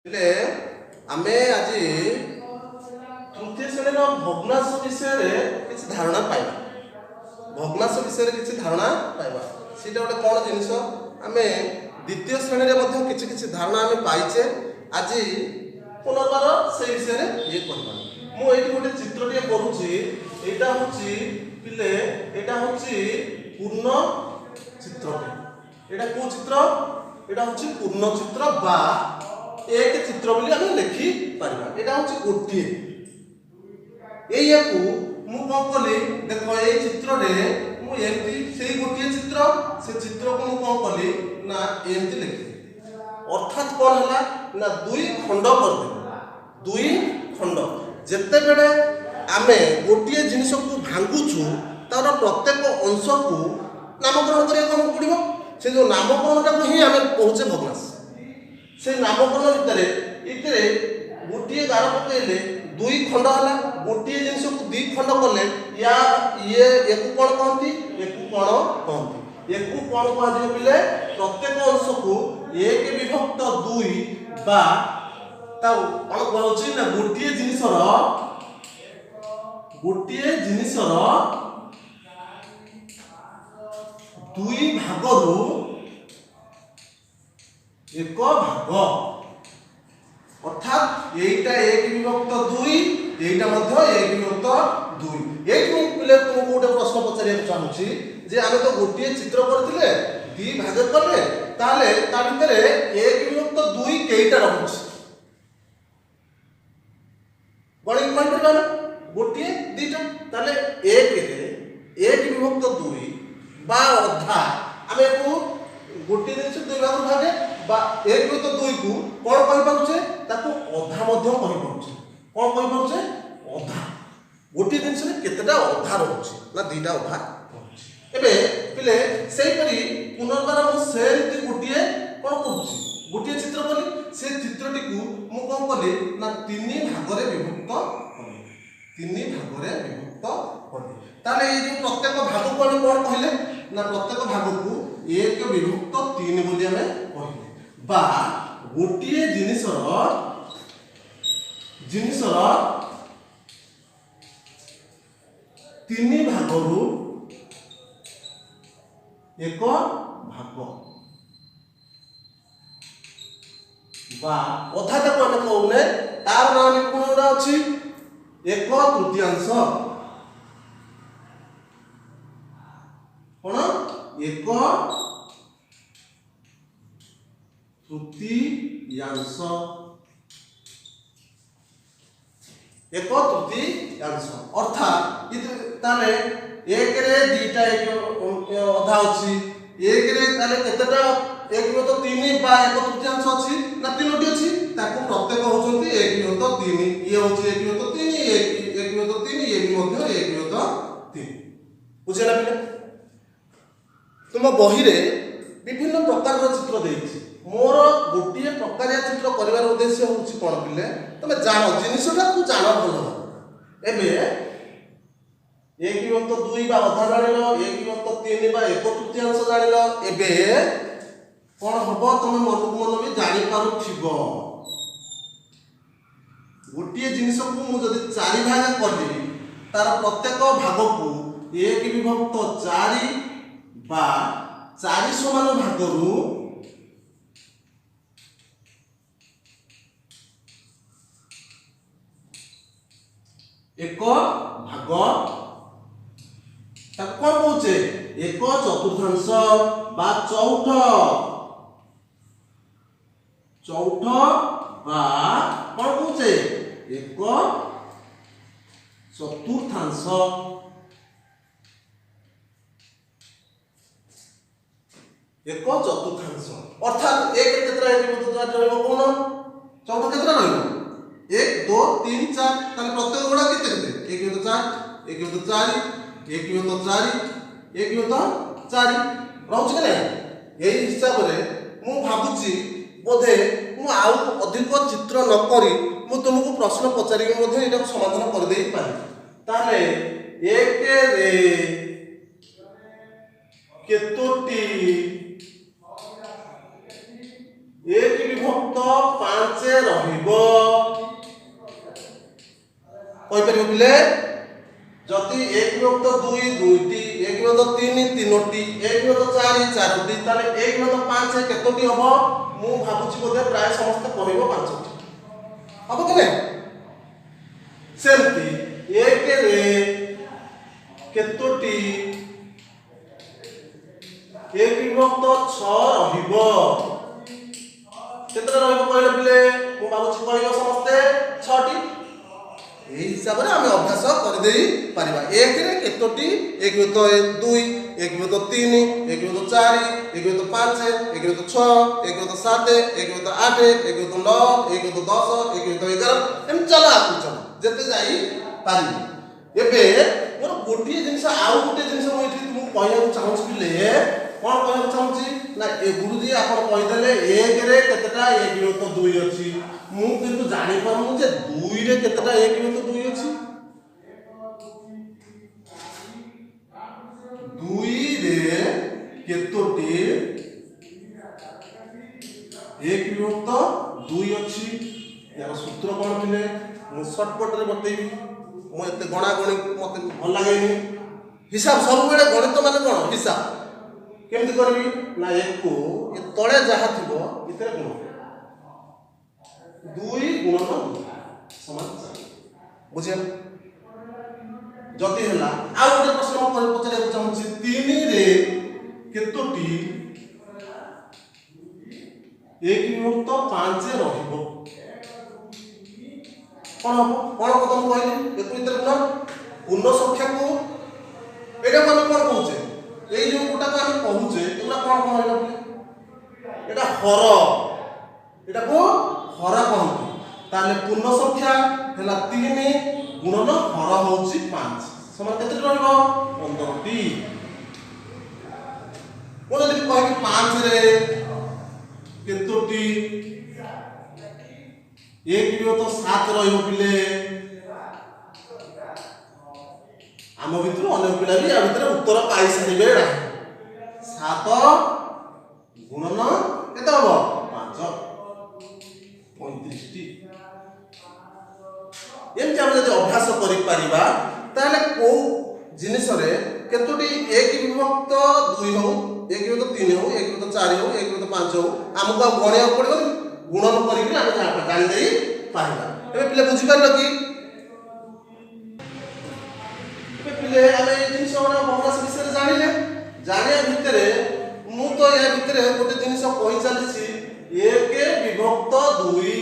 ହେଲେ ଆମେ ଆଜି ତୃତୀୟ ଶ୍ରେଣୀର ଭଗ୍ନାଂଶ ବିଷୟରେ କିଛି ଧାରଣା ପାଇବା। ଭଗ୍ନାଂଶ ବିଷୟରେ କିଛି ଧାରଣା ପାଇବା ସେଇଟା ଗୋଟେ କ'ଣ ଜିନିଷ ଆମେ ଦ୍ୱିତୀୟ ଶ୍ରେଣୀରେ ମଧ୍ୟ କିଛି କିଛି ଧାରଣା ଆମେ ପାଇଛେ। ଆଜି ପୁନର୍ବାର ସେଇ ବିଷୟରେ ଇଏ କରିବା। ମୁଁ ଏଇଠି ଗୋଟେ ଚିତ୍ରଟିଏ କରୁଛି। ଏଇଟା ହେଉଛି ପିଲେ ଏଇଟା ହେଉଛି ପୂର୍ଣ୍ଣ ଚିତ୍ରଟେ। ଏଇଟା କୋଉ ଚିତ୍ର? ଏଇଟା ହେଉଛି ପୂର୍ଣ୍ଣ ଚିତ୍ର ବା एक चित्र बोली आम लिखि पारिबा। एटा होछि गोटिए एयाकू मु कोन कली देखो ए चित्र रे मु एमती सेही गोटिए चित्र से चित्र को मु कोन कली ना एमती लिखि अर्थात कोन हला ना दुई खंड कर दे। दुई खंड जत्ते बेले आमे गोटिए जिनिस को भांगुछु तार प्रत्येक अंश को नामकरण करिया कोन पड़िबो। से जो नामकरणटा को ही आमे पहुंचे भग्नांश। से नामकरण भितर गोटे गार पकड़े दुई खंड है। गोटे जिन को दुई खंड कले या ये एक कौन कहती एक कौन कहती एक कौन कह पिले प्रत्येक अंश को एक विभक्त दुई बा कौन कहुची ना गोटे जिनिसर दुई भागरू एक भाग अर्थात एटा एक विभक्त दुई एटा मध्य एक विभक्त दुई। एठी पिले तुमको गोटे प्रश्न पचारिया चाहूची जे आमे तो गोटे चित्र करथिले दी भाग करले ताले ता भितरे एक विभक्त दुई केइटा रहउची गणित कोन करबा गोटे दीटा ताले एक रे एक विभक्त दुई बा अधा आमे को गोटे जिनिस दुई भाग भागे बा एक विभक्त दुई को कोन कहि पाउछे ताको अधा मध्य कहि पाउछे। कोन कहि पाउछे अधा। गोटे जिनिस रे केतेटा अधा रहउछे ना दीटा अधा रहउछे। एबे पिले सेही परी पुनर्बार मु सेही गोटे कोन करूची गोटे चित्र कली से चित्रटी को मु कोन कली ना तीन भाग रे विभक्त कली। तीन भाग रे विभक्त कली ताले ए जो प्रत्येक भाग को कोन कहले ना प्रत्येक भाग को एक विभक्त तीन बोली हमें कहले बा गोटे जिनिसर तीन भागरू एक भाग बा अधा तक आम कहूने तार नाम कौन अच्छी एक तृतीयांश कौन एक तृतीयांश एक तृतीयांश अर्थात ताले एक रे दीटा एक अधा अछि एक रे ताले केतेटा एक विभक्त तीन बा एक तृतीयांश अछि ना तीनोटी अछि ताको प्रत्येक होचंती एक विभक्त तीन ये होछि एक विभक्त तीन एक विभक्त तीन ये भी मध्य एक विभक्त तीन। बुझेला पिले तुम बही रे विभिन्न प्रकार चित्र देछि मोर गोटे प्रकारिया चित्र करिवार उद्देश्य होछि कोन पिले तमे जानो जिनिसटा को जानो भलो एबे एक विभक्त दुई बा अधा जानिलो एक विभक्त तीन बा एक तृतीयांश जानिलो एबे कोन हबो तमे मन को मन भी जानि पारुथिबो। गोटे जिनिस को मु जदि चारि भाग करदेबी तार प्रत्येक भाग को एक विभक्त चारि बा चारि समान भागरू एक भाग ताको कोन कहउचे एक चतुर्थांश बा चौथ बा कोन कहउचे एक चतुर्थांश एक चतुर्थांश अर्थात एक केतरा विभक्त रहबो कोन चौथ केतरा रहबो एक दो तीन चार ताले प्रत्येक गुणा केते केते एक विभक्त चार एक विभक्त चारि एक विभक्त चारि एक विभक्त चारि रहउछ के नै। एही हिसाब रे मु भाबुची बोधे मु आउ अधिक चित्र न करी मु तुमको प्रश्न पचारि मध्ये एटा समाधान कर देई पारि। ताले एक रे केतोटी एक विभक्त 5 रहिबो कहि परिबो पिले जति एक विभक्त 2 2टी एक विभक्त 3 3टी एक विभक्त 4 4टी ताले एक विभक्त 5 केतोटी हबो मु भाबुची बोधे प्राय समस्त कहइबो 5टी हबो कि नै सेमती एक रे केतोटी एक विभक्त 6 रहिबो केतरा रहिबो कहले पिले मु भाबुची कहइबो समस्त 6टी এই হিসাবে আমি অভ্যাস করে দেই পারিবা এক রে কেতোটি এক বিভক্ত 2 এক বিভক্ত 3 এক বিভক্ত 4 এক বিভক্ত 5 এক বিভক্ত 6 এক বিভক্ত 7 এক বিভক্ত 8 এক বিভক্ত 9 এক বিভক্ত 10 এক বিভক্ত 11 এম চলা আপনি চলা যেতে যাই পারিবা এবে মোর গোটিয়ে জিনিস আউ গোটিয়ে জিনিস মই এটি তুমি কইବାକୁ চাহুছি বিলে কোন কইବାକୁ চাহুছি না এ গুরুজি আপন কইদেলে এক রে কেতটা এক বিভক্ত 2 ଅଛି ମୁଁ କିନ୍ତୁ ଜାଣି ପାରୁନି ଯେ 2 ରେ କେତେଟା 1 ବିଭକ୍ତ 2 ଅଛି 2 ରେ କେତୋଟି 1 ବିଭକ୍ତ 2 ଅଛି यार सूत्र कोन मिले मु शॉर्टकट रे बतेइबी मु एते गणा गणित मते भल लागेनी हिसाब सब बेले गणित माने कोन हिसाब केमति करबी ना एक को ए तळे जहा थिबो इतरे गुण 2 गुणन 2 समान बुझिया जति हला आ गोटे प्रश्न म पचरे चाहूची 3 रे केतोटी 1 विभक्त 5 रहिबो कोन कदम कहले एक इतर गुण पूर्ण संख्या को एटा माने कोन कहूचे ए जो कोटा को हम कहूचे एटा कोन कहले एटा हर एटा को हर कहू ताले पूर्ण संख्या हला 3 गुणन हर होची 5 समान केते रहइबो 15टी कोन जदि कहबी 5 रे केतोटी 1 विभक्त 7 रहइबो पिले आम भितर अन्य पिला भी आ भितर उत्तर पाई सारिबे 7 गुणन केते हबो 5 35टी एमति हम जदि अभ्यास करि परिबा ताले को जिनिस रे केतोटी 1 विभक्त 2 हो 1 विभक्त 3 हो 1 विभक्त 4 हो 1 विभक्त 5 हो हमको गणिया पड़िबो गुणन करिकि हम जानि देई पाइबा एबे पिले बुझि पारलो कि एबे पिले आमे ए जिनिस हमरा बहुरास विषय जानिले जानिया भितरे मु तो या भितरे गोटे जिनिस कहि चलिछि 1 विभक्त 2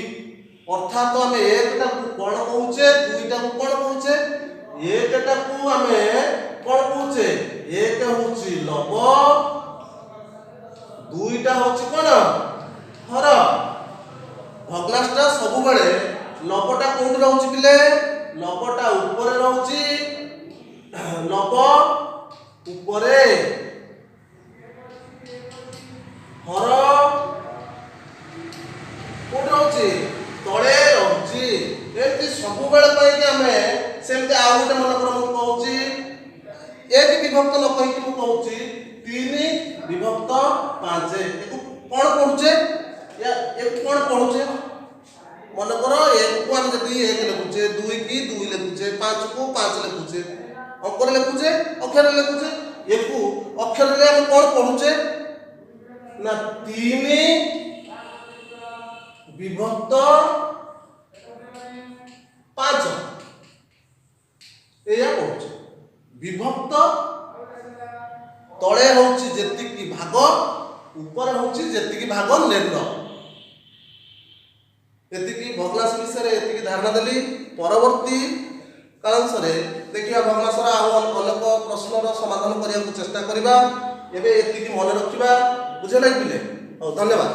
अर्थात हमें एकटा को कोन कहूचे दुईटा को कोन कहूचे एकटा को हमें कोन कहूचे एक होची लब दुईटा होची कोन हर भग्नाष्टा सब बेले लबटा कोन रहउची पिले लबटा ऊपर रहउची लब ऊपरे हर कोन रहउची तळे रहउची एति सब बेले पई कि हमें सेमते आ गोटे मन कर मु कहउची एक विभक्त न कहि कि मु कहउची 3 विभक्त 5 एको कोन पढुचे या एक कोन पढुचे मन कर एक को हम जदी एक लिखुचे 2 की 2 लिखुचे 5 को 5 लिखुचे अंकर लिखुचे अक्षर लिखुचे एक को अक्षर रे हम कोन पढुचे ना 3 विभक्त 5 एया पढुचे विभक्त तळे होची जेति की भाग ऊपर होची जेति की भाग नेल एति की भग्नाश विषय रे एति की धारणा देली परवर्ती कालांश रे देखिया भग्नाशर आ अनेक प्रश्नर समाधान करिया को चेष्टा करिबा एबे एति की मन रखिबा बुझे लागिले धन्यवाद।